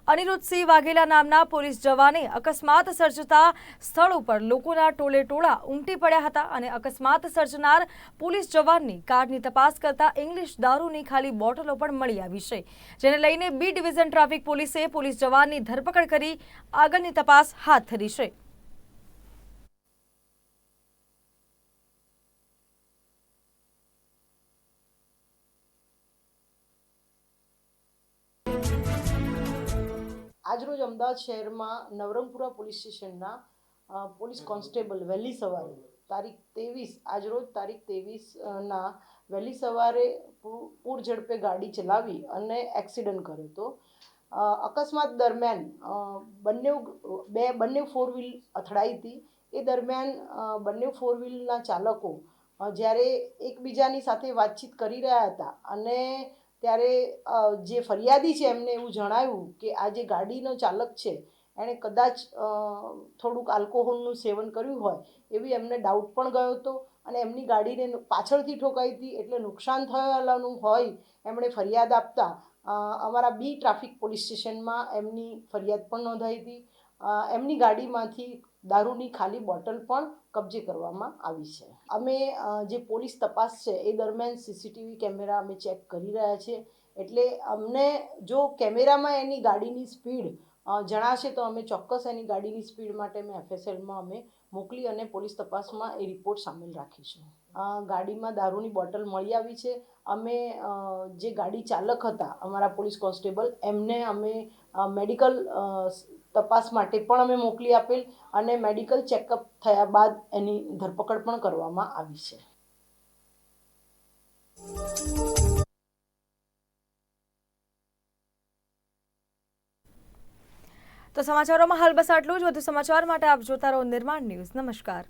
અનિરુદ્ધસિંહ વાઘેલા નામના પોલીસ જવાને અકસ્માત સર્જતા સ્થળ ઉપર લોકોના ટોળે ટોળા ઉમટી પડ્યા હતા અને અકસ્માત સર્જનાર પોલીસ જવાનની કારની તપાસ કરતા ઇંગ્લિશ દારૂની ખાલી બોટલો પણ મળી આવી છે, જેને લઈને બી ડિવિઝન ટ્રાફિક પોલીસે પોલીસ જવાનની ધરપકડ કરી આગળની તપાસ હાથ ધરી છે। આજરોજ અમદાવાદ શહેરમાં નવરંગપુરા પોલીસ સ્ટેશનના પોલીસ કોન્સ્ટેબલ વહેલી સવારે તારીખ 23 આજરોજ તારીખ 23 ના વહેલી સવારે પૂર ઝડપે ગાડી ચલાવી અને એક્સિડન્ટ કર્યો હતો। અકસ્માત દરમિયાન બંને ફોર વ્હીલ અથડાઈ હતી। એ દરમિયાન બંને ફોર વ્હીલના ચાલકો જ્યારે એકબીજાની સાથે વાતચીત કરી રહ્યા હતા અને ત્યારે જે ફરિયાદી છે એમને એવું જણાવ્યું કે આ જે ગાડીનો ચાલક છે એણે કદાચ થોડુંક આલ્કોહોલનું સેવન કર્યું હોય એવી એમને ડાઉટ પણ ગયો હતો અને એમની ગાડીને પાછળથી ઠોકાઈ હતી એટલે નુકસાન થયેલાનું હોય એમણે ફરિયાદ આપતા અમારા બી ટ્રાફિક પોલીસ સ્ટેશનમાં એમની ફરિયાદ પણ નોંધાઈ હતી। એમની ગાડીમાંથી દારૂની ખાલી બોટલ પણ કબજે કરવામાં આવી છે। અમે જે પોલીસ તપાસ છે એ દરમિયાન સીસીટીવી કેમેરા અમે ચેક કરી રહ્યા છીએ, એટલે અમને જો કેમેરામાં એની ગાડીની સ્પીડ જણાશે તો અમે ચોક્કસ એની ગાડીની સ્પીડ માટે અમે એફએસએલમાં અમે મોકલી અને પોલીસ તપાસમાં એ રિપોર્ટ સામેલ રાખીશું। ગાડીમાં દારૂની બોટલ મળી આવી છે। અમે જે ગાડી ચાલક હતા અમારા પોલીસ કોન્સ્ટેબલ એમને અમે મેડિકલ તપાસ માટે પણ અમે મોકલી આપેલ અને મેડિકલ ચેકઅપ થયા બાદ એની ધરપકડ પણ કરવામાં આવી છે। તો સમાચારોમાં હાલ બસ આટલું જ। વધુ સમાચાર માટે આપ જોતા રહો નિર્માણ ન્યૂઝ। નમસ્કાર।